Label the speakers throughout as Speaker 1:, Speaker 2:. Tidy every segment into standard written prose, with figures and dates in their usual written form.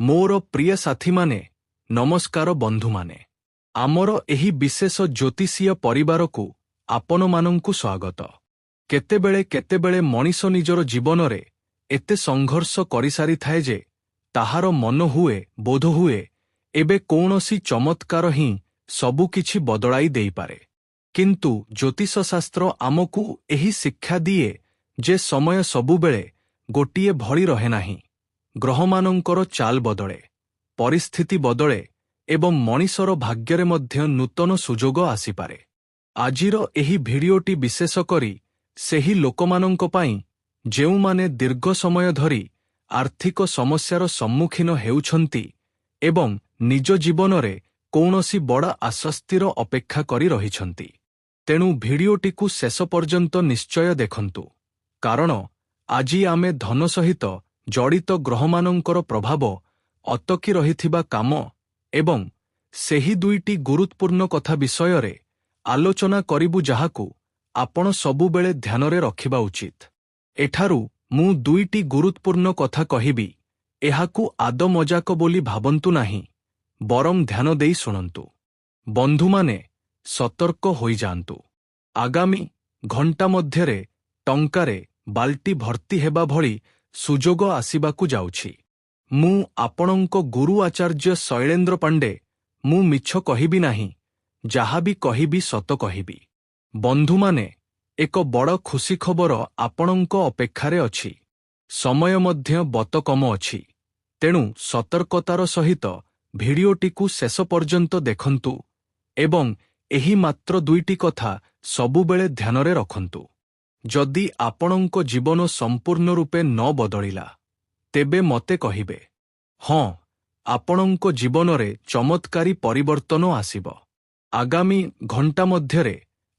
Speaker 1: ମୋର ପ୍ରିୟ ସାଥୀମାନେ, ନମସ୍କାର ବନ୍ଧୁମାନେ। ଆମର ଏହି ବିଶେଷ ଜ୍ୟୋତିଷୀୟ ପରିବାରକୁ ଆପଣମାନଙ୍କୁ ସ୍ୱାଗତ। କେତେବେଳେ କେତେବେଳେ ମଣିଷ ନିଜର ଜୀବନରେ ଏତେ ସଂଘର୍ଷ କରିସାରିଥାଏ ଯେ ତାହାର ମନ ହୁଏ ବୋଧହୁଏ ଏବେ କୌଣସି ଚମତ୍କାର ହିଁ ସବୁକିଛି ବଦଳାଇ ଦେଇପାରେ। କିନ୍ତୁ ଜ୍ୟୋତିଷଶାସ୍ତ୍ର ଆମକୁ ଏହି ଶିକ୍ଷା ଦିଏ ଯେ ସମୟ ସବୁବେଳେ ଗୋଟିଏ ଭଳି ରହେ ନାହିଁ। ଗ୍ରହମାନଙ୍କର ଚାଲ ବଦଳେ, ପରିସ୍ଥିତି ବଦଳେ ଏବଂ ମଣିଷର ଭାଗ୍ୟରେ ମଧ୍ୟ ନୂତନ ସୁଯୋଗ ଆସିପାରେ। ଆଜିର ଏହି ଭିଡ଼ିଓଟି ବିଶେଷ କରି ସେହି ଲୋକମାନଙ୍କ ପାଇଁ ଯେଉଁମାନେ ଦୀର୍ଘ ସମୟ ଧରି ଆର୍ଥିକ ସମସ୍ୟାର ସମ୍ମୁଖୀନ ହେଉଛନ୍ତି ଏବଂ ନିଜ ଜୀବନରେ କୌଣସି ବଡ଼ ଆଶ୍ୱସ୍ତିର ଅପେକ୍ଷା କରି ରହିଛନ୍ତି। ତେଣୁ ଭିଡ଼ିଓଟିକୁ ଶେଷ ପର୍ଯ୍ୟନ୍ତ ନିଶ୍ଚୟ ଦେଖନ୍ତୁ, କାରଣ ଆଜି ଆମେ ଧନ ସହିତ ଜଡ଼ିତ ଗ୍ରହମାନଙ୍କର ପ୍ରଭାବ, ଅଟକି ରହିଥିବା କାମ ଏବଂ ସେହି ଦୁଇଟି ଗୁରୁତ୍ୱପୂର୍ଣ୍ଣ କଥା ବିଷୟରେ ଆଲୋଚନା କରିବୁ ଯାହାକୁ ଆପଣ ସବୁବେଳେ ଧ୍ୟାନରେ ରଖିବା ଉଚିତ। ଏଠାରୁ ମୁଁ ଦୁଇଟି ଗୁରୁତ୍ୱପୂର୍ଣ୍ଣ କଥା କହିବି, ଏହାକୁ ଆଦୌ ମଜାକ ବୋଲି ଭାବନ୍ତୁ ନାହିଁ, ବରଂ ଧ୍ୟାନ ଦେଇ ଶୁଣନ୍ତୁ। ବନ୍ଧୁମାନେ, ସତର୍କ ହୋଇଯାଆନ୍ତୁ। ଆଗାମୀ ଘଣ୍ଟା ମଧ୍ୟରେ ଟଙ୍କାରେ ବାଲ୍ଟି ଭର୍ତ୍ତି ହେବା ଭଳି ସୁଯୋଗ ଆସିବାକୁ ଯାଉଛି। ମୁଁ ଆପଣଙ୍କ ଗୁରୁ ଆଚାର୍ଯ୍ୟ ଶୈଳେନ୍ଦ୍ର ପାଣ୍ଡେ। ମୁଁ ମିଛ କହିବି ନାହିଁ, ଯାହା ବି କହିବି ସତ କହିବି। ବନ୍ଧୁମାନେ, ଏକ ବଡ଼ ଖୁସି ଖବର ଆପଣଙ୍କ ଅପେକ୍ଷାରେ ଅଛି। ସମୟ ମଧ୍ୟ ବତ କମ ଅଛି। ତେଣୁ ସତର୍କତାର ସହିତ ଭିଡ଼ିଓଟିକୁ ଶେଷ ପର୍ଯ୍ୟନ୍ତ ଦେଖନ୍ତୁ ଏବଂ ଏହି ମାତ୍ର ଦୁଇଟି କଥା ସବୁବେଳେ ଧ୍ୟାନରେ ରଖନ୍ତୁ। ଯଦି ଆପଣଙ୍କ ଜୀବନ ସମ୍ପୂର୍ଣ୍ଣ ରୂପେ ନ ବଦଳିଲା, ତେବେ ମୋତେ କହିବେ। ହଁ, ଆପଣଙ୍କ ଜୀବନରେ ଚମତ୍କାରୀ ପରିବର୍ତ୍ତନ ଆସିବ। ଆଗାମୀ ଘଣ୍ଟା ମଧ୍ୟରେ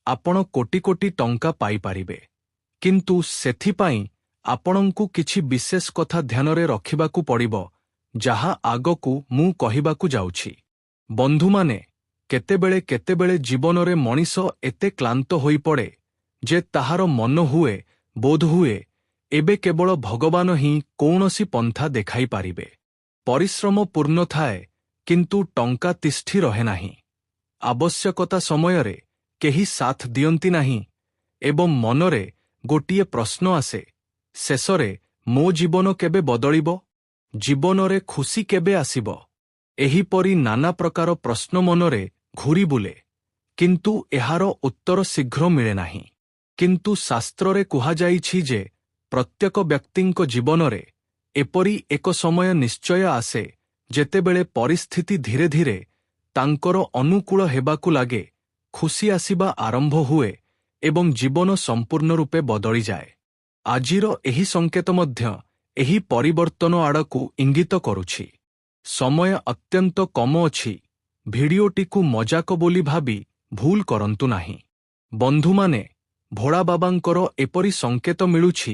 Speaker 1: ଆପଣ କୋଟି କୋଟି ଟଙ୍କା ପାଇପାରିବେ। କିନ୍ତୁ ସେଥିପାଇଁ ଆପଣଙ୍କୁ କିଛି ବିଶେଷ କଥା ଧ୍ୟାନରେ ରଖିବାକୁ ପଡ଼ିବ, ଯାହା ଆଗକୁ ମୁଁ କହିବାକୁ ଯାଉଛି। ବନ୍ଧୁମାନେ, କେତେବେଳେ କେତେବେଳେ ଜୀବନରେ ମଣିଷ ଏତେ କ୍ଳାନ୍ତ ହୋଇପଡ଼େ ଯେ ତାହାର ମନ ହୁଏ ବୋଧହୁଏ ଏବେ କେବଳ ଭଗବାନ ହିଁ କୌଣସି ପନ୍ଥା ଦେଖାଇପାରିବେ। ପରିଶ୍ରମ ପୂର୍ଣ୍ଣ ଥାଏ, କିନ୍ତୁ ଟଙ୍କା ତିଷ୍ଠି ରହେ ନାହିଁ। ଆବଶ୍ୟକତା ସମୟରେ କେହି ସାଥ ଦିଅନ୍ତି ନାହିଁ ଏବଂ ମନରେ ଗୋଟିଏ ପ୍ରଶ୍ନ ଆସେ, ଶେଷରେ ମୋ ଜୀବନ କେବେ ବଦଳିବ? ଜୀବନରେ ଖୁସି କେବେ ଆସିବ? ଏହିପରି ନାନା ପ୍ରକାର ପ୍ରଶ୍ନ ମନରେ ଘୂରି ବୁଲେ, କିନ୍ତୁ ଏହାର ଉତ୍ତର ଶୀଘ୍ର ମିଳେ ନାହିଁ। କିନ୍ତୁ ଶାସ୍ତ୍ରରେ କୁହାଯାଇଛି ଯେ ପ୍ରତ୍ୟେକ ବ୍ୟକ୍ତିଙ୍କ ଜୀବନରେ ଏପରି ଏକ ସମୟ ନିଶ୍ଚୟ ଆସେ ଯେତେବେଳେ ପରିସ୍ଥିତି ଧୀରେ ଧୀରେ ତାଙ୍କର ଅନୁକୂଳ ହେବାକୁ ଲାଗେ, ଖୁସି ଆସିବା ଆରମ୍ଭ ହୁଏ ଏବଂ ଜୀବନ ସମ୍ପୂର୍ଣ୍ଣ ରୂପେ ବଦଳିଯାଏ। ଆଜିର ଏହି ସଂକେତ ମଧ୍ୟ ଏହି ପରିବର୍ତ୍ତନ ଆଡ଼କୁ ଇଙ୍ଗିତ କରୁଛି। ସମୟ ଅତ୍ୟନ୍ତ କମ ଅଛି। ଭିଡ଼ିଓଟିକୁ ମଜାକ ବୋଲି ଭାବି ଭୁଲ କରନ୍ତୁ ନାହିଁ। ବନ୍ଧୁମାନେ, ଭୋଳା ବାବାଙ୍କର ଏପରି ସଂକେତ ମିଳୁଛି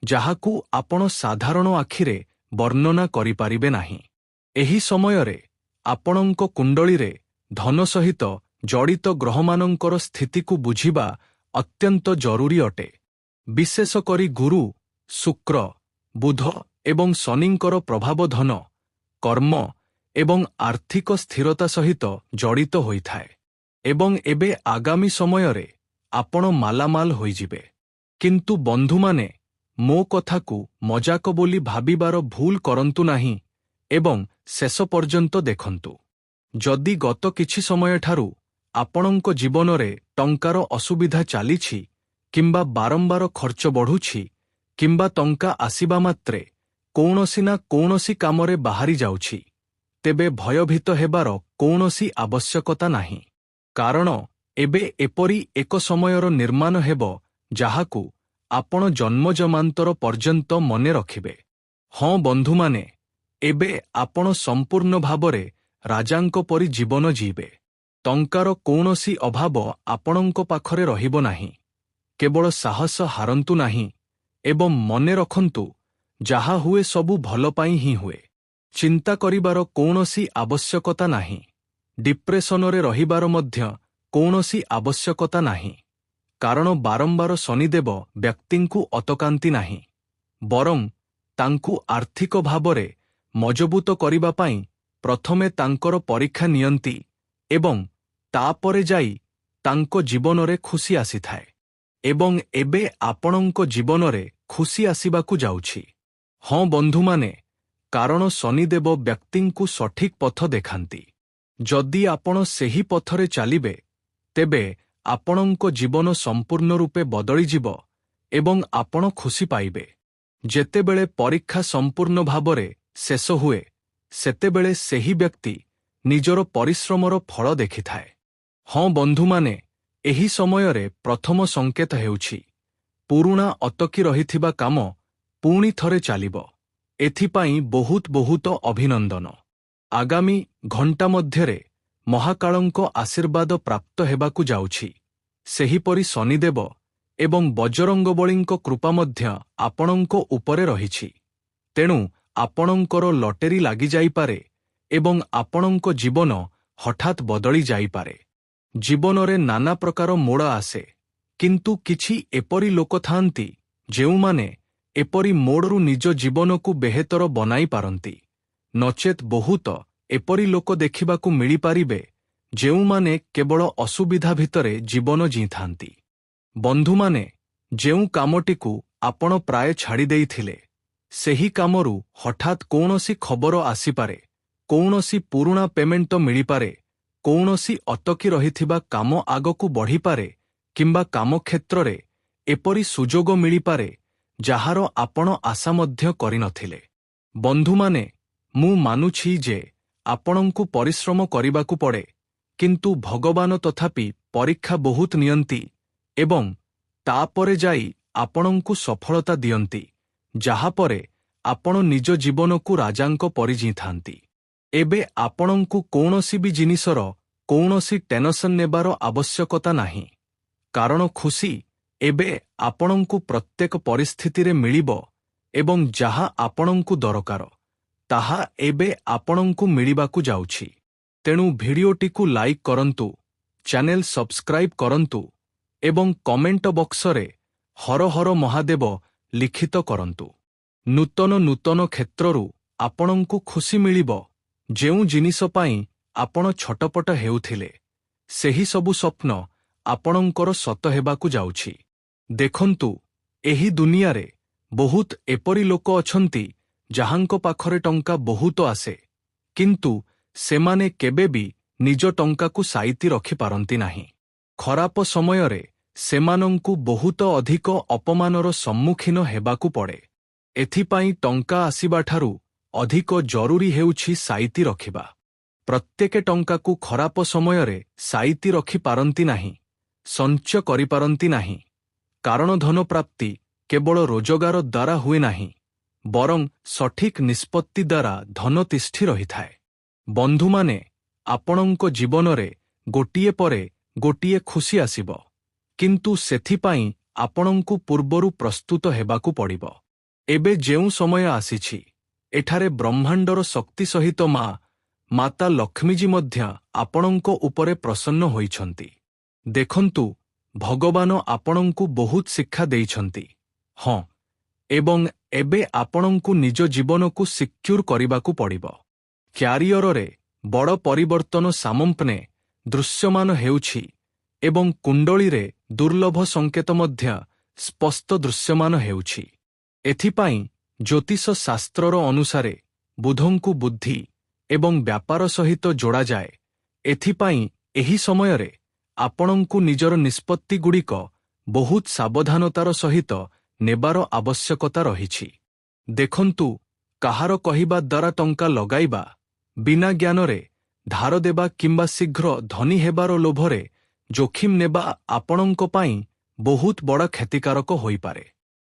Speaker 1: ଯାହାକୁ ଆପଣ ସାଧାରଣ ଆଖିରେ ବର୍ଣ୍ଣନା କରିପାରିବେ ନାହିଁ। ଏହି ସମୟରେ ଆପଣଙ୍କ କୁଣ୍ଡଳୀରେ ଧନ ସହିତ ଜଡ଼ିତ ଗ୍ରହମାନଙ୍କର ସ୍ଥିତିକୁ ବୁଝିବା ଅତ୍ୟନ୍ତ ଜରୁରୀ ଅଟେ। ବିଶେଷ କରି ଗୁରୁ, ଶୁକ୍ର, ବୁଧ ଏବଂ ଶନିଙ୍କର ପ୍ରଭାବ ଧନ, କର୍ମ ଏବଂ ଆର୍ଥିକ ସ୍ଥିରତା ସହିତ ଜଡ଼ିତ ହୋଇଥାଏ। ଏବଂ ଏବେ ଆଗାମୀ ସମୟରେ ଆପଣ ମାଲାମାଲ ହୋଇଯିବେ। କିନ୍ତୁ ବନ୍ଧୁମାନେ, ମୋ କଥାକୁ ମଜାକ ବୋଲି ଭାବିବାର ଭୁଲ କରନ୍ତୁ ନାହିଁ ଏବଂ ଶେଷ ପର୍ଯ୍ୟନ୍ତ ଦେଖନ୍ତୁ। ଯଦି ଗତ କିଛି ସମୟଠାରୁ ଆପଣଙ୍କ ଜୀବନରେ ଟଙ୍କାର ଅସୁବିଧା ଚାଲିଛି କିମ୍ବା ବାରମ୍ବାର ଖର୍ଚ୍ଚ ବଢ଼ୁଛି କିମ୍ବା ଟଙ୍କା ଆସିବା ମାତ୍ରେ କୌଣସି ନା କୌଣସି କାମରେ ବାହାରି ଯାଉଛି, ତେବେ ଭୟଭୀତ ହେବାର କୌଣସି ଆବଶ୍ୟକତା ନାହିଁ। କାରଣ ଏବେ ଏପରି ଏକ ସମୟର ନିର୍ମାଣ ହେବ ଯାହାକୁ ଆପଣ ଜନ୍ମଜନ୍ମାନ୍ତର ପର୍ଯ୍ୟନ୍ତ ମନେ ରଖିବେ। ହଁ ବନ୍ଧୁମାନେ, ଏବେ ଆପଣ ସମ୍ପୂର୍ଣ୍ଣ ଭାବରେ ରାଜାଙ୍କ ପରି ଜୀବନ ଜୀଇବେ। ଟଙ୍କାର କୌଣସି ଅଭାବ ଆପଣଙ୍କ ପାଖରେ ରହିବ ନାହିଁ। କେବଳ ସାହସ ହାରନ୍ତୁ ନାହିଁ ଏବଂ ମନେ ରଖନ୍ତୁ, ଯାହା ହୁଏ ସବୁ ଭଲ ପାଇଁ ହିଁ ହୁଏ। ଚିନ୍ତା କରିବାର କୌଣସି ଆବଶ୍ୟକତା ନାହିଁ। ଡିପ୍ରେସନରେ ରହିବାର ମଧ୍ୟ କୌଣସି ଆବଶ୍ୟକତା ନାହିଁ। କାରଣ ବାରମ୍ବାର ଶନିଦେବ ବ୍ୟକ୍ତିଙ୍କୁ ଅଟକାନ୍ତି ନାହିଁ, ବରଂ ତାଙ୍କୁ ଆର୍ଥିକ ଭାବରେ ମଜବୁତ କରିବା ପାଇଁ ପ୍ରଥମେ ତାଙ୍କର ପରୀକ୍ଷା ନିଅନ୍ତି ଏବଂ ତାପରେ ଯାଇ ତାଙ୍କ ଜୀବନରେ ଖୁସି ଆସିଥାଏ। ଏବଂ ଏବେ ଆପଣଙ୍କ ଜୀବନରେ ଖୁସି ଆସିବାକୁ ଯାଉଛି। ହଁ ବନ୍ଧୁମାନେ, କାରଣ ଶନିଦେବ ବ୍ୟକ୍ତିଙ୍କୁ ସଠିକ୍ ପଥ ଦେଖାନ୍ତି। ଯଦି ଆପଣ ସେହି ପଥରେ ଚାଲିବେ, ତେବେ ଆପଣଙ୍କ ଜୀବନ ସମ୍ପୂର୍ଣ୍ଣ ରୂପେ ବଦଳିଯିବ ଏବଂ ଆପଣ ଖୁସି ପାଇବେ। ଯେତେବେଳେ ପରୀକ୍ଷା ସମ୍ପୂର୍ଣ୍ଣ ଭାବରେ ଶେଷ ହୁଏ, ସେତେବେଳେ ସେହି ବ୍ୟକ୍ତି ନିଜର ପରିଶ୍ରମର ଫଳ ଦେଖିଥାଏ। ହଁ ବନ୍ଧୁମାନେ, ଏହି ସମୟରେ ପ୍ରଥମ ସଂକେତ ହେଉଛି ପୁରୁଣା ଅଟକି ରହିଥିବା କାମ ପୁଣି ଥରେ ଚାଲିବ। ଏଥିପାଇଁ ବହୁତ ବହୁତ ଅଭିନନ୍ଦନ। ଆଗାମୀ ଘଣ୍ଟା ମଧ୍ୟରେ ମହାକାଳଙ୍କ ଆଶୀର୍ବାଦ ପ୍ରାପ୍ତ ହେବାକୁ ଯାଉଛି। ସେହିପରି ଶନିଦେବ ଏବଂ ବଜରଙ୍ଗବଳୀଙ୍କ କୃପା ମଧ୍ୟ ଆପଣଙ୍କ ଉପରେ ରହିଛି। ତେଣୁ ଆପଣଙ୍କର ଲଟେରୀ ଲାଗିଯାଇପାରେ ଏବଂ ଆପଣଙ୍କ ଜୀବନ ହଠାତ୍ ବଦଳି ଯାଇପାରେ। ଜୀବନରେ ନାନା ପ୍ରକାର ମୋଡ଼ ଆସେ, କିନ୍ତୁ କିଛି ଏପରି ଲୋକ ଥାଆନ୍ତି ଯେଉଁମାନେ ଏପରି ମୋଡ଼ରୁ ନିଜ ଜୀବନକୁ ବେହେତର ବନାଇ ପାରନ୍ତି। ନଚେତ୍ ବହୁତ ଏପରି ଲୋକ ଦେଖିବାକୁ ମିଳିପାରିବେ ଯେଉଁମାନେ କେବଳ ଅସୁବିଧା ଭିତରେ ଜୀବନ ଜିଇଥାନ୍ତି। ବନ୍ଧୁମାନେ, ଯେଉଁ କାମଟିକୁ ଆପଣ ପ୍ରାୟ ଛାଡ଼ି ଦେଇଥିଲେ, ସେହି କାମରୁ ହଠାତ୍ କୌଣସି ଖବର ଆସିପାରେ, କୌଣସି ପୁରୁଣା ପେମେଣ୍ଟ ମିଳିପାରେ, କୌଣସି ଅଟକି ରହିଥିବା କାମ ଆଗକୁ ବଢ଼ିପାରେ କିମ୍ବା କାମ କ୍ଷେତ୍ରରେ ଏପରି ସୁଯୋଗ ମିଳିପାରେ ଯାହାର ଆପଣ ଆଶା ମଧ୍ୟ କରିନଥିଲେ। ବନ୍ଧୁମାନେ, ମୁଁ ମାନୁଛି ଯେ ଆପଣଙ୍କୁ ପରିଶ୍ରମ କରିବାକୁ ପଡ଼େ, କିନ୍ତୁ ଭଗବାନ ତଥାପି ପରୀକ୍ଷା ବହୁତ ନିଅନ୍ତି ଏବଂ ତାପରେ ଯାଇ ଆପଣଙ୍କୁ ସଫଳତା ଦିଅନ୍ତି, ଯାହାପରେ ଆପଣ ନିଜ ଜୀବନକୁ ରାଜାଙ୍କ ପରି ଜିଇଥାନ୍ତି। ଏବେ ଆପଣଙ୍କୁ କୌଣସି ବି ଜିନିଷର କୌଣସି ଟେନସନ୍ ନେବାର ଆବଶ୍ୟକତା ନାହିଁ, କାରଣ ଖୁସି ଏବେ ଆପଣଙ୍କୁ ପ୍ରତ୍ୟେକ ପରିସ୍ଥିତିରେ ମିଳିବ ଏବଂ ଯାହା ଆପଣଙ୍କୁ ଦରକାର, ତାହା ଏବେ ଆପଣଙ୍କୁ ମିଳିବାକୁ ଯାଉଛି। ତେଣୁ ଭିଡିଓଟିକୁ ଲାଇକ୍ କରନ୍ତୁ, ଚ୍ୟାନେଲ ସବସ୍କ୍ରାଇବ୍ କରନ୍ତୁ ଏବଂ କମେଣ୍ଟ ବକ୍ସରେ ହର ହର ମହାଦେବ ଲିଖିତ କରନ୍ତୁ। ନୂତନ ନୂତନ କ୍ଷେତ୍ରରୁ ଆପଣଙ୍କୁ ଖୁସି ମିଳିବ। ଯେଉଁ ଜିନିଷ ପାଇଁ ଆପଣ ଛଟପଟ ହେଉଥିଲେ, ସେହି ସବୁ ସ୍ୱପ୍ନ ଆପଣଙ୍କର ସତ ହେବାକୁ ଯାଉଛି। ଦେଖନ୍ତୁ, ଏହି ଦୁନିଆରେ ବହୁତ ଏପରି ଲୋକ ଅଛନ୍ତି ଯାହାଙ୍କ ପାଖରେ ଟଙ୍କା ବହୁତ ଆସେ, କିନ୍ତୁ ସେମାନେ କେବେ ବି ନିଜ ଟଙ୍କାକୁ ସାଇତି ରଖିପାରନ୍ତି ନାହିଁ। ଖରାପ ସମୟରେ ସେମାନଙ୍କୁ ବହୁତ ଅଧିକ ଅପମାନର ସମ୍ମୁଖୀନ ହେବାକୁ ପଡ଼େ। ଏଥିପାଇଁ ଟଙ୍କା ଆସିବାଠାରୁ ଅଧିକ ଜରୁରୀ ହେଉଛି ସାଇତି ରଖିବା। ପ୍ରତ୍ୟେକ ଟଙ୍କାକୁ ଖରାପ ସମୟରେ ସାଇତି ରଖିପାରନ୍ତି ନାହିଁ, ସଞ୍ଚୟ କରିପାରନ୍ତି ନାହିଁ, କାରଣ ଧନ ପ୍ରାପ୍ତି କେବଳ ରୋଜଗାର ଦ୍ୱାରା ହୁଏ ନାହିଁ, ବରଂ ସଠିକ୍ ନିଷ୍ପତ୍ତି ଦ୍ୱାରା ଧନ ତିଷ୍ଠି ରହିଥାଏ। ବନ୍ଧୁମାନେ, ଆପଣଙ୍କ ଜୀବନରେ ଗୋଟିଏ ପରେ ଗୋଟିଏ ଖୁସି ଆସିବ, କିନ୍ତୁ ସେଥିପାଇଁ ଆପଣଙ୍କୁ ପୂର୍ବରୁ ପ୍ରସ୍ତୁତ ହେବାକୁ ପଡ଼ିବ। ଏବେ ଯେଉଁ ସମୟ ଆସିଛି, ଏଠାରେ ବ୍ରହ୍ମାଣ୍ଡର ଶକ୍ତି ସହିତ ମାତା ଲକ୍ଷ୍ମୀଜୀ ମଧ୍ୟ ଆପଣଙ୍କ ଉପରେ ପ୍ରସନ୍ନ ହୋଇଛନ୍ତି। ଦେଖନ୍ତୁ, ଭଗବାନ ଆପଣଙ୍କୁ ବହୁତ ଶିକ୍ଷା ଦେଇଛନ୍ତି। ହଁ, ଏବଂ ଏବେ ଆପଣଙ୍କୁ ନିଜ ଜୀବନକୁ ସିକ୍ୟୁର କରିବାକୁ ପଡ଼ିବ। କ୍ୟାରିୟରରେ ବଡ଼ ପରିବର୍ତ୍ତନ ସାମମ୍ପନେ ଦୃଶ୍ୟମାନ ହେଉଛି ଏବଂ କୁଣ୍ଡଳୀରେ ଦୁର୍ଲଭ ସଂକେତ ମଧ୍ୟ ସ୍ପଷ୍ଟ ଦୃଶ୍ୟମାନ ହେଉଛି। ଏଥିପାଇଁ ଜ୍ୟୋତିଷ ଶାସ୍ତ୍ରର ଅନୁସାରେ ବୁଧଙ୍କୁ ବୁଦ୍ଧି ଏବଂ ବ୍ୟାପାର ସହିତ ଯୋଡ଼ାଯାଏ। ଏଥିପାଇଁ ଏହି ସମୟରେ ଆପଣଙ୍କୁ ନିଜର ନିଷ୍ପତ୍ତିଗୁଡ଼ିକ ବହୁତ ସାବଧାନତାର ସହିତ ନେବାର ଆବଶ୍ୟକତା ରହିଛି। ଦେଖନ୍ତୁ, କାହାର କହିବା ଦ୍ୱାରା ଟଙ୍କା ଲଗାଇବା, ବିନା ଜ୍ଞାନରେ ଧାର ଦେବା କିମ୍ବା ଶୀଘ୍ର ଧନୀ ହେବାର ଲୋଭରେ ଜୋଖିମ ନେବା ଆପଣଙ୍କ ପାଇଁ ବହୁତ ବଡ଼ କ୍ଷତିକାରକ ହୋଇପାରେ।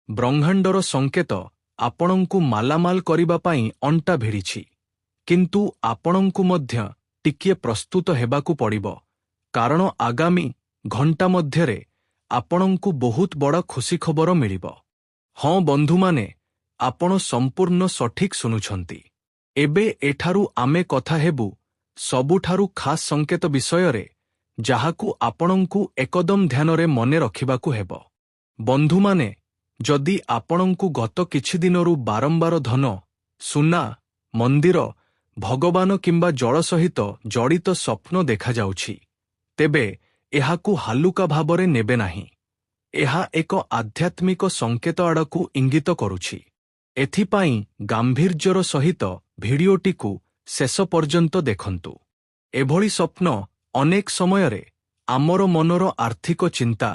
Speaker 1: ବ୍ରହ୍ମାଣ୍ଡର ସଂକେତ ଆପଣଙ୍କୁ ମାଲାମାଲ କରିବା ପାଇଁ ଅଣ୍ଟା ଭିଡ଼ିଛି, କିନ୍ତୁ ଆପଣଙ୍କୁ ମଧ୍ୟ ଟିକିଏ ପ୍ରସ୍ତୁତ ହେବାକୁ ପଡ଼ିବ, କାରଣ ଆଗାମୀ ଘଣ୍ଟା ମଧ୍ୟରେ ଆପଣଙ୍କୁ ବହୁତ ବଡ଼ ଖୁସି ଖବର ମିଳିବ। ହଁ ବନ୍ଧୁମାନେ, ଆପଣ ସମ୍ପୂର୍ଣ୍ଣ ସଠିକ୍ ଶୁଣୁଛନ୍ତି। ଏବେ ଏଠାରୁ ଆମେ କଥା ହେବୁ ସବୁଠାରୁ ଖାସ୍ ସଂକେତ ବିଷୟରେ, ଯାହାକୁ ଆପଣଙ୍କୁ ଏକଦମ ଧ୍ୟାନରେ ମନେ ରଖିବାକୁ ହେବ। ବନ୍ଧୁମାନେ, ଯଦି ଆପଣଙ୍କୁ ଗତ କିଛି ଦିନରୁ ବାରମ୍ବାର ଧନ, ସୁନା, ମନ୍ଦିର ଭଗବାନ କିମ୍ବା ଜଳ ସହିତ ଜଡ଼ିତ ସ୍ୱପ୍ନ ଦେଖାଯାଉଛି, ତେବେ ଏହାକୁ ହାଲୁକା ଭାବରେ ନେବେ ନାହିଁ। ଏହା ଏକ ଆଧ୍ୟାତ୍ମିକ ସଙ୍କେତ ଆଡ଼କୁ ଇଙ୍ଗିତ କରୁଛି। ଏଥିପାଇଁ ଗାମ୍ଭୀର୍ଯ୍ୟର ସହିତ ଭିଡିଓଟିକୁ ଶେଷ ପର୍ଯ୍ୟନ୍ତ ଦେଖନ୍ତୁ। ଏଭଳି ସ୍ୱପ୍ନ ଅନେକ ସମୟରେ ଆମର ମନର ଆର୍ଥିକ ଚିନ୍ତା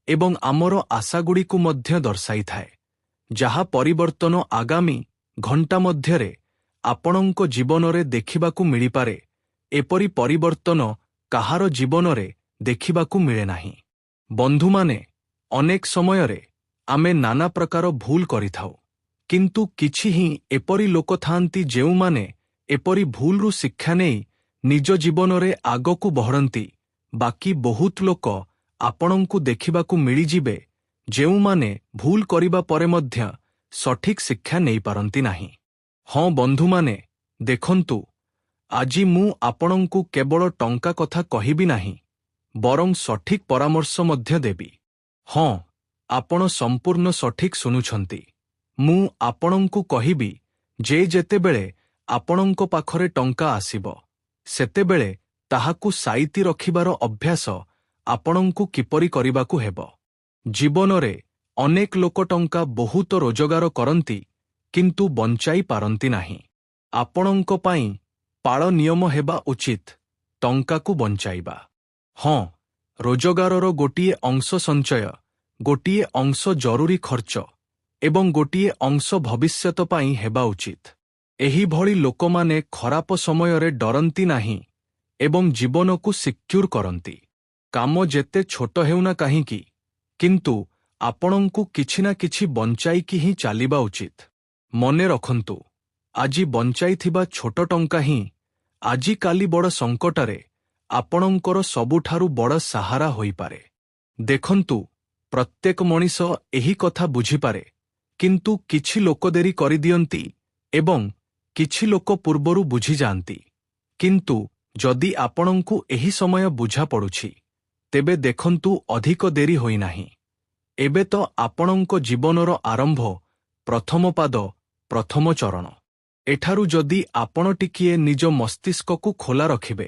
Speaker 1: ଏବଂ ଆମର ଆଶାଗୁଡ଼ିକୁ ମଧ୍ୟ ଦର୍ଶାଇଥାଏ, ଯାହା ପରିବର୍ତ୍ତନ ଆଗାମୀ ଘଣ୍ଟା ମଧ୍ୟରେ ଆପଣଙ୍କ ଜୀବନରେ ଦେଖିବାକୁ ମିଳିପାରେ। ଏପରି ପରିବର୍ତ୍ତନ କାହାର ଜୀବନରେ ଦେଖିବାକୁ ମିଳେ ନାହିଁ। ବନ୍ଧୁମାନେ, ଅନେକ ସମୟରେ ଆମେ ନାନା ପ୍ରକାର ଭୁଲ କରିଥାଉ, କିନ୍ତୁ କିଛି ହିଁ ଏପରି ଲୋକ ଥାଆନ୍ତି ଯେଉଁମାନେ ଏପରି ଭୁଲରୁ ଶିକ୍ଷା ନେଇ ନିଜ ଜୀବନରେ ଆଗକୁ ବଢ଼ନ୍ତି। ବାକି ବହୁତ ଲୋକ ଆପଣଙ୍କୁ ଦେଖିବାକୁ ମିଳିଯିବେ ଯେଉଁମାନେ ଭୁଲ କରିବା ପରେ ମଧ୍ୟ ସଠିକ୍ ଶିକ୍ଷା ନେଇପାରନ୍ତି ନାହିଁ। ହଁ ବନ୍ଧୁମାନେ, ଦେଖନ୍ତୁ, ଆଜି ମୁଁ ଆପଣଙ୍କୁ କେବଳ ଟଙ୍କା କଥା କହିବି ନାହିଁ, ବରଂ ସଠିକ୍ ପରାମର୍ଶ ମଧ୍ୟ ଦେବି। ହଁ, ଆପଣ ସମ୍ପୂର୍ଣ୍ଣ ସଠିକ୍ ଶୁଣୁଛନ୍ତି। ମୁଁ ଆପଣଙ୍କୁ କହିବି ଯେ ଯେତେବେଳେ ଆପଣଙ୍କ ପାଖରେ ଟଙ୍କା ଆସିବ, ସେତେବେଳେ ତାହାକୁ ସାଇତି ରଖିବାର ଅଭ୍ୟାସ ଆପଣଙ୍କୁ କିପରି କରିବାକୁ ହେବ। ଜୀବନରେ ଅନେକ ଲୋକ ଟଙ୍କା ବହୁତ ରୋଜଗାର କରନ୍ତି କିନ୍ତୁ ବଞ୍ଚାଇ ପାରନ୍ତି ନାହିଁ। ଆପଣଙ୍କ ପାଇଁ ପାଳ ନିୟମ ହେବା ଉଚିତ ଟଙ୍କାକୁ ବଞ୍ଚାଇବା। ହଁ, ରୋଜଗାରର ଗୋଟିଏ ଅଂଶ ସଞ୍ଚୟ, ଗୋଟିଏ ଅଂଶ ଜରୁରୀ ଖର୍ଚ୍ଚ ଏବଂ ଗୋଟିଏ ଅଂଶ ଭବିଷ୍ୟତ ପାଇଁ ହେବା ଉଚିତ। ଏହିଭଳି ଲୋକମାନେ ଖରାପ ସମୟରେ ଡରନ୍ତି ନାହିଁ ଏବଂ ଜୀବନକୁ ସିକ୍ୟୁର କରନ୍ତି। କାମ ଯେତେ ଛୋଟ ହେଉନା କାହିଁକି, କିନ୍ତୁ ଆପଣଙ୍କୁ କିଛି ନା କିଛି ବଞ୍ଚାଇକି ହିଁ ଚାଲିବା ଉଚିତ। ମନେ ରଖନ୍ତୁ, ଆଜି ବଞ୍ଚାଇଥିବା ଛୋଟ ଟଙ୍କା ହିଁ ଆଜିକାଲି ବଡ଼ ସଙ୍କଟରେ ଆପଣଙ୍କର ସବୁଠାରୁ ବଡ଼ ସାହାରା ହୋଇପାରେ। ଦେଖନ୍ତୁ, ପ୍ରତ୍ୟେକ ମଣିଷ ଏହି କଥା ବୁଝିପାରେ, କିନ୍ତୁ କିଛି ଲୋକ ଡେରି କରିଦିଅନ୍ତି ଏବଂ କିଛି ଲୋକ ପୂର୍ବରୁ ବୁଝିଯାଆନ୍ତି। କିନ୍ତୁ ଯଦି ଆପଣଙ୍କୁ ଏହି ସମୟ ବୁଝାପଡ଼ୁଛି, ତେବେ ଦେଖନ୍ତୁ ଅଧିକ ଡେରି ହୋଇନାହିଁ। ଏବେ ତ ଆପଣଙ୍କ ଜୀବନର ଆରମ୍ଭ, ପ୍ରଥମ ପାଦ, ପ୍ରଥମ ଚରଣ। ଏଠାରୁ ଯଦି ଆପଣ ଟିକିଏ ନିଜ ମସ୍ତିଷ୍କକୁ ଖୋଲା ରଖିବେ,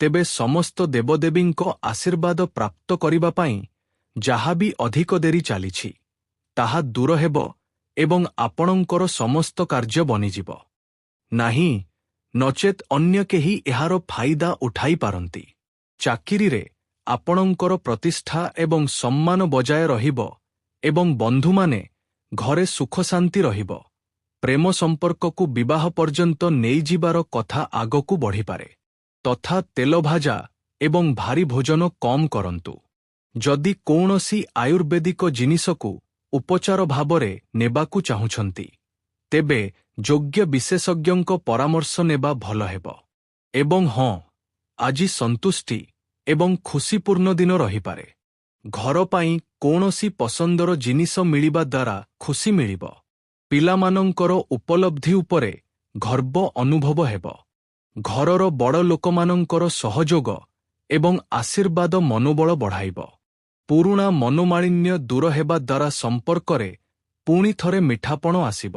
Speaker 1: ତେବେ ସମସ୍ତ ଦେବଦେବୀଙ୍କ ଆଶୀର୍ବାଦ ପ୍ରାପ୍ତ କରିବା ପାଇଁ ଯାହା ବି ଅଧିକ ଡେରି ଚାଲିଛି, ତାହା ଦୂର ହେବ ଏବଂ ଆପଣଙ୍କର ସମସ୍ତ କାର୍ଯ୍ୟ ବନିଯିବ। ନାହିଁ, ନଚେତ୍ ଅନ୍ୟ କେହି ଏହାର ଫାଇଦା ଉଠାଇ ପାରନ୍ତି। ଚାକିରିରେ ଆପଣଙ୍କର ପ୍ରତିଷ୍ଠା ଏବଂ ସମ୍ମାନ ବଜାୟ ରହିବ ଏବଂ ବନ୍ଧୁମାନେ ଘରେ ସୁଖଶାନ୍ତି ରହିବ। ପ୍ରେମ ସମ୍ପର୍କକୁ ବିବାହ ପର୍ଯ୍ୟନ୍ତ ନେଇଯିବାର କଥା ଆଗକୁ ବଢ଼ିପାରେ। ତଥା ତେଲଭାଜା ଏବଂ ଭାରି ଭୋଜନ କମ୍ କରନ୍ତୁ। ଯଦି କୌଣସି ଆୟୁର୍ବେଦିକ ଜିନିଷକୁ ଉପଚାର ଭାବରେ ନେବାକୁ ଚାହୁଁଛନ୍ତି, ତେବେ ଯୋଗ୍ୟ ବିଶେଷଜ୍ଞଙ୍କ ପରାମର୍ଶ ନେବା ଭଲ ହେବ। ଏବଂ ହଁ, ଆଜି ସନ୍ତୁଷ୍ଟି ଏବଂ ଖୁସିପୂର୍ଣ୍ଣ ଦିନ ରହିପାରେ। ଘର ପାଇଁ କୌଣସି ପସନ୍ଦର ଜିନିଷ ମିଳିବା ଦ୍ୱାରା ଖୁସି ମିଳିବ। ପିଲାମାନଙ୍କର ଉପଲବ୍ଧି ଉପରେ ଗର୍ବ ଅନୁଭବ ହେବ। ଘରର ବଡ଼ ଲୋକମାନଙ୍କର ସହଯୋଗ ଏବଂ ଆଶୀର୍ବାଦ ମନୋବଳ ବଢ଼ାଇବ। ପୁରୁଣା ମନୋମାଳିନ୍ୟ ଦୂର ହେବା ଦ୍ୱାରା ସମ୍ପର୍କରେ ପୁଣି ଥରେ ମିଠାପଣ ଆସିବ।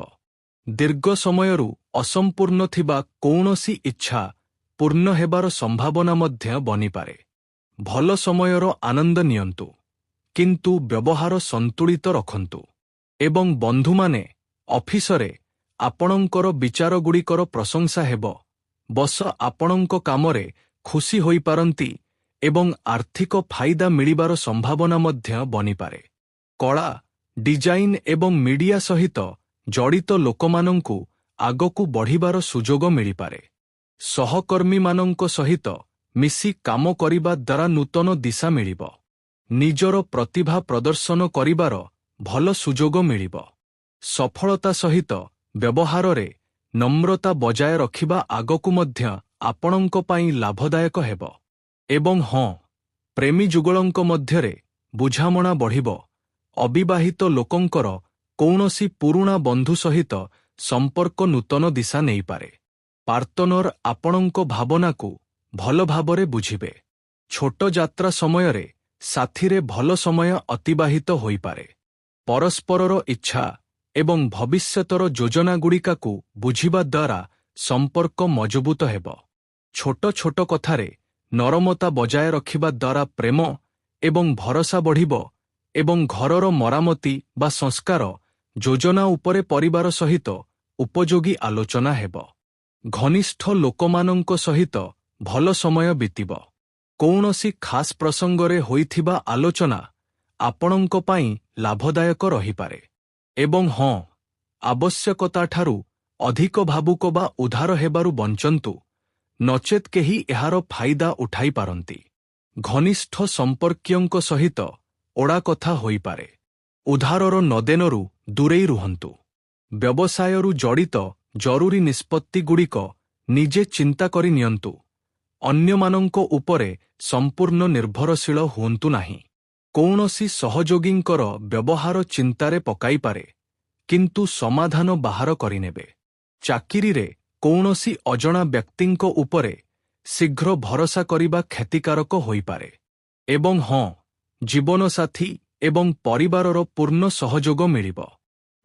Speaker 1: ଦୀର୍ଘ ସମୟରୁ ଅସମ୍ପୂର୍ଣ୍ଣ ଥିବା କୌଣସି ଇଚ୍ଛା ପୂର୍ଣ୍ଣ ହେବାର ସମ୍ଭାବନା ମଧ୍ୟ ବନିପାରେ। ଭଲ ସମୟର ଆନନ୍ଦ ନିଅନ୍ତୁ, କିନ୍ତୁ ବ୍ୟବହାର ସନ୍ତୁଳିତ ରଖନ୍ତୁ। ଏବଂ ବନ୍ଧୁମାନେ, ଅଫିସରେ ଆପଣଙ୍କର ବିଚାରଗୁଡ଼ିକର ପ୍ରଶଂସା ହେବ। ବସ ଆପଣଙ୍କ କାମରେ ଖୁସି ହୋଇପାରନ୍ତି ଏବଂ ଆର୍ଥିକ ଫାଇଦା ମିଳିବାର ସମ୍ଭାବନା ମଧ୍ୟ ବନିପାରେ। କଳା, ଡିଜାଇନ ଏବଂ ମିଡିଆ ସହିତ ଜଡ଼ିତ ଲୋକମାନଙ୍କୁ ଆଗକୁ ବଢ଼ିବାର ସୁଯୋଗ ମିଳିପାରେ। ସହକର୍ମୀମାନଙ୍କ ସହିତ ମିଶି କାମ କରିବା ଦ୍ୱାରା ନୂତନ ଦିଶା ମିଳିବ। ନିଜର ପ୍ରତିଭା ପ୍ରଦର୍ଶନ କରିବାର ଭଲ ସୁଯୋଗ ମିଳିବ। ସଫଳତା ସହିତ ବ୍ୟବହାରରେ ନମ୍ରତା ବଜାୟ ରଖିବା ଆଗକୁ ମଧ୍ୟ ଆପଣଙ୍କ ପାଇଁ ଲାଭଦାୟକ ହେବ। ଏବଂ ହଁ, ପ୍ରେମୀ ଯୁଗଳଙ୍କ ମଧ୍ୟରେ ବୁଝାମଣା ବଢ଼ିବ। ଅବିବାହିତ ଲୋକଙ୍କର କୌଣସି ପୁରୁଣା ବନ୍ଧୁ ସହିତ ସମ୍ପର୍କ ନୂତନ ଦିଶା ନେଇପାରେ। ପାର୍ଟନର ଆପଣଙ୍କ ଭାବନାକୁ ଭଲ ଭାବରେ ବୁଝିବେ। ଛୋଟ ଯାତ୍ରା ସମୟରେ ସାଥିରେ ଭଲ ସମୟ ଅତିବାହିତ ହୋଇପାରେ। ପରସ୍ପରର ଇଚ୍ଛା ଏବଂ ଭବିଷ୍ୟତର ଯୋଜନାଗୁଡ଼ିକୁ ବୁଝିବା ଦ୍ୱାରା ସମ୍ପର୍କ ମଜବୁତ ହେବ। ଛୋଟ ଛୋଟ କଥାରେ ନରମତା ବଜାୟ ରଖିବା ଦ୍ୱାରା ପ୍ରେମ ଏବଂ ଭରସା ବଢ଼ିବ ଏବଂ ଘରର ମରାମତି ବା ସଂସ୍କାର ଯୋଜନା ଉପରେ ପରିବାର ସହିତ ଉପଯୋଗୀ ଆଲୋଚନା ହେବ। ଘନିଷ୍ଠ ଲୋକମାନଙ୍କ ସହିତ ଭଲ ସମୟ ବିତିବ। କୌଣସି ଖାସ୍ ପ୍ରସଙ୍ଗରେ ହୋଇଥିବା ଆଲୋଚନା ଆପଣଙ୍କ ପାଇଁ ଲାଭଦାୟକ ରହିପାରେ। ଏବଂ ହଁ, ଆବଶ୍ୟକତାଠାରୁ ଅଧିକ ଭାବୁକ ବା ଉଦାର ହେବାରୁ ବଞ୍ଚନ୍ତୁ, ନଚେତ୍ କେହି ଏହାର ଫାଇଦା ଉଠାଇପାରନ୍ତି। ଘନିଷ୍ଠ ସମ୍ପର୍କୀୟଙ୍କ ସହିତ ଓଡ଼ା କଥା ହୋଇପାରେ। ଉଧାରର ନଦେନରୁ ଦୂରେଇ ରୁହନ୍ତୁ। ବ୍ୟବସାୟରୁ ଜଡ଼ିତ ଜରୁରୀ ନିଷ୍ପତ୍ତିଗୁଡ଼ିକ ନିଜେ ଚିନ୍ତା କରି ନିଅନ୍ତୁ। ଅନ୍ୟମାନଙ୍କ ଉପରେ ସମ୍ପୂର୍ଣ୍ଣ ନିର୍ଭରଶୀଳ ହୁଅନ୍ତୁ ନାହିଁ। କୌଣସି ସହଯୋଗୀଙ୍କର ବ୍ୟବହାର ଚିନ୍ତାରେ ପକାଇପାରେ, କିନ୍ତୁ ସମାଧାନ ବାହାର କରିନେବେ। ଚାକିରିରେ କୌଣସି ଅଜଣା ବ୍ୟକ୍ତିଙ୍କ ଉପରେ ଶୀଘ୍ର ଭରସା କରିବା କ୍ଷତିକାରକ ହୋଇପାରେ। ଏବଂ ହଁ, ଜୀବନସାଥୀ ଏବଂ ପରିବାରର ପୂର୍ଣ୍ଣ ସହଯୋଗ ମିଳିବ।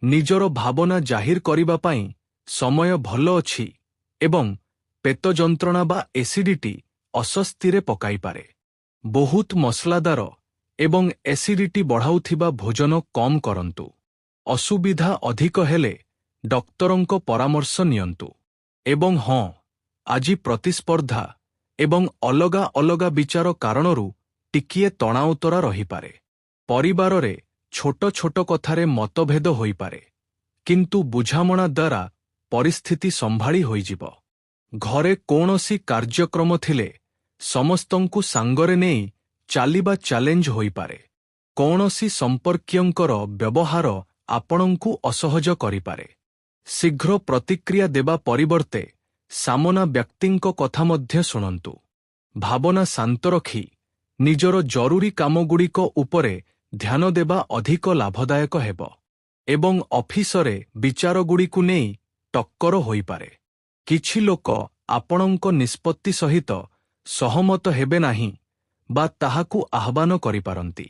Speaker 1: ନିଜର ଭାବନା ଜାହିର କରିବା ପାଇଁ ସମୟ ଭଲ ଅଛି ଏବଂ ପେଟ ଯନ୍ତ୍ରଣା ବା ଏସିଡିଟି ଅସ୍ୱସ୍ତିରେ ପକାଇପାରେ। ବହୁତ ମସଲାଦାର ଏବଂ ଏସିଡିଟି ବଢ଼ାଉଥିବା ଭୋଜନ କମ୍ କରନ୍ତୁ। ଅସୁବିଧା ଅଧିକ ହେଲେ ଡକ୍ଟରଙ୍କ ପରାମର୍ଶ ନିଅନ୍ତୁ। ଏବଂ ହଁ, ଆଜି ପ୍ରତିସ୍ପର୍ଦ୍ଧା ଏବଂ ଅଲଗା ଅଲଗା ବିଚାର କାରଣରୁ ଟିକିଏ ତଣାଉତରା ରହିପାରେ। ପରିବାରରେ ଛୋଟ ଛୋଟ କଥାରେ ମତଭେଦ ହୋଇପାରେ, କିନ୍ତୁ ବୁଝାମଣା ଦ୍ୱାରା ପରିସ୍ଥିତି ସମ୍ଭାଳି ହୋଇଯିବ। ଘରେ କୌଣସି କାର୍ଯ୍ୟକ୍ରମ ଥିଲେ ସମସ୍ତଙ୍କୁ ସାଙ୍ଗରେ ନେଇ ଚାଲିବା ଚ୍ୟାଲେଞ୍ଜ ହୋଇପାରେ। କୌଣସି ସମ୍ପର୍କୀୟଙ୍କର ବ୍ୟବହାର ଆପଣଙ୍କୁ ଅସହଜ କରିପାରେ। ଶୀଘ୍ର ପ୍ରତିକ୍ରିୟା ଦେବା ପରିବର୍ତ୍ତେ ସାମନା ବ୍ୟକ୍ତିଙ୍କ କଥା ମଧ୍ୟ ଶୁଣନ୍ତୁ। ଭାବନା ଶାନ୍ତ ରଖି ନିଜର ଜରୁରୀ କାମଗୁଡ଼ିକ ଉପରେ ଧ୍ୟାନ ଦେବା ଅଧିକ ଲାଭଦାୟକ ହେବ। ଏବଂ ଅଫିସରେ ବିଚାରଗୁଡ଼ିକୁ ନେଇ ଟକ୍କର ହୋଇପାରେ। କିଛି ଲୋକ ଆପଣଙ୍କ ନିଷ୍ପତ୍ତି ସହିତ ସହମତ ହେବେ ନାହିଁ ବା ତାହାକୁ ଆହ୍ୱାନ କରିପାରନ୍ତି।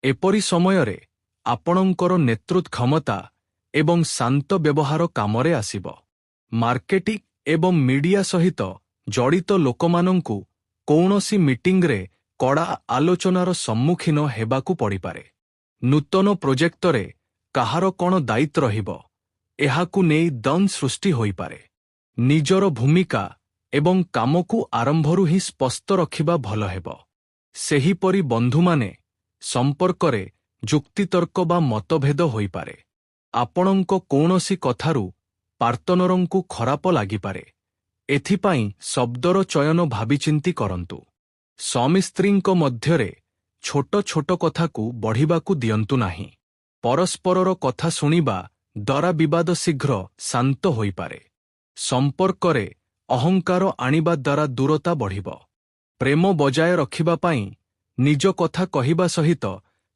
Speaker 1: ଏପରି ସମୟରେ ଆପଣଙ୍କର ନେତୃତ୍ୱ କ୍ଷମତା ଏବଂ ଶାନ୍ତ ବ୍ୟବହାର କାମରେ ଆସିବ। ମାର୍କେଟିଂ ଏବଂ ମିଡିଆ ସହିତ ଜଡ଼ିତ ଲୋକମାନଙ୍କୁ କୌଣସି ମିଟିଂରେ କଡ଼ା ଆଲୋଚନାର ସମ୍ମୁଖୀନ ହେବାକୁ ପଡ଼ିପାରେ। ନୂତନ ପ୍ରୋଜେକ୍ଟରେ କାହାର କ'ଣ ଦାୟିତ୍ୱ ରହିବ, ଏହାକୁ ନେଇ ଦ୍ୱନ୍ଦ୍ୱ ସୃଷ୍ଟି ହୋଇପାରେ। ନିଜର ଭୂମିକା ଏବଂ କାମକୁ ଆରମ୍ଭରୁ ହିଁ ସ୍ପଷ୍ଟ ରଖିବା ଭଲ ହେବ। ସେହିପରି ବନ୍ଧୁମାନେ ସମ୍ପର୍କରେ ଯୁକ୍ତିତର୍କ ବା ମତଭେଦ ହୋଇପାରେ। ଆପଣଙ୍କ କୌଣସି କଥାରୁ ପାର୍ଟନରଙ୍କୁ ଖରାପ ଲାଗିପାରେ। ଏଥିପାଇଁ ଶବ୍ଦର ଚୟନ ଭାବିଚିନ୍ତି କରନ୍ତୁ। ସ୍ୱାମୀ ସ୍ତ୍ରୀଙ୍କ ମଧ୍ୟରେ ଛୋଟ ଛୋଟ କଥାକୁ ବଢ଼ିବାକୁ ଦିଅନ୍ତୁ ନାହିଁ। ପରସ୍ପରର କଥା ଶୁଣିବା ଦ୍ୱାରା ବିବାଦ ଶୀଘ୍ର ଶାନ୍ତ ହୋଇପାରେ। ସମ୍ପର୍କରେ ଅହଙ୍କାର ଆଣିବା ଦ୍ୱାରା ଦୂରତା ବଢ଼ିବ। ପ୍ରେମ ବଜାୟ ରଖିବା ପାଇଁ ନିଜ କଥା କହିବା ସହିତ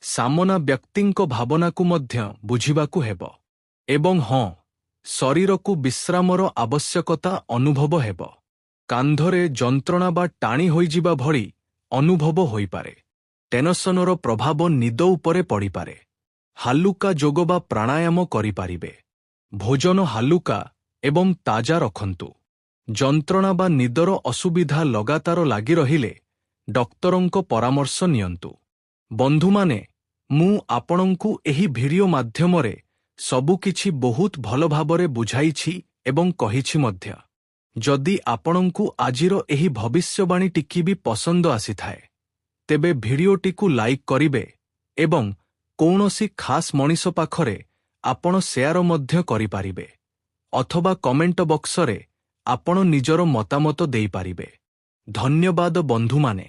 Speaker 1: ସାମନା ବ୍ୟକ୍ତିଙ୍କ ଭାବନାକୁ ମଧ୍ୟ ବୁଝିବାକୁ ହେବ। ଏବଂ ହଁ, ଶରୀରକୁ ବିଶ୍ରାମର ଆବଶ୍ୟକତା ଅନୁଭବ ହେବ। କାନ୍ଧରେ ଯନ୍ତ୍ରଣା ବା ଟାଣି ହୋଇଯିବା ଭଳି ଅନୁଭବ ହୋଇପାରେ। ଟେନସନର ପ୍ରଭାବ ନିଦ ଉପରେ ପଡ଼ିପାରେ। ହାଲୁକା ଯୋଗ ବା ପ୍ରାଣାୟାମ କରିପାରିବେ। ଭୋଜନ ହାଲୁକା ଏବଂ ତାଜା ରଖନ୍ତୁ। ଯନ୍ତ୍ରଣା ବା ନିଦର ଅସୁବିଧା ଲଗାତାର ଲାଗି ରହିଲେ ଡକ୍ଟରଙ୍କ ପରାମର୍ଶ ନିଅନ୍ତୁ। ବନ୍ଧୁମାନେ, ମୁଁ ଆପଣଙ୍କୁ ଏହି ଭିଡିଓ ମାଧ୍ୟମରେ ସବୁକିଛି ବହୁତ ଭଲ ଭାବରେ ବୁଝାଇଛି ଏବଂ କହିଛି ମଧ୍ୟ। ଯଦି ଆପଣଙ୍କୁ ଆଜିର ଏହି ଭବିଷ୍ୟବାଣୀ ଟିକି ବି ପସନ୍ଦ ଆସିଥାଏ, ତେବେ ଭିଡିଓଟିକୁ ଲାଇକ୍ କରିବେ ଏବଂ କୌଣସି ଖାସ୍ ମଣିଷ ପାଖରେ ଆପଣ ସେୟାର ମଧ୍ୟ କରିପାରିବେ ଅଥବା କମେଣ୍ଟ ବକ୍ସରେ ଆପଣ ନିଜର ମତାମତ ଦେଇପାରିବେ। ଧନ୍ୟବାଦ ବନ୍ଧୁମାନେ।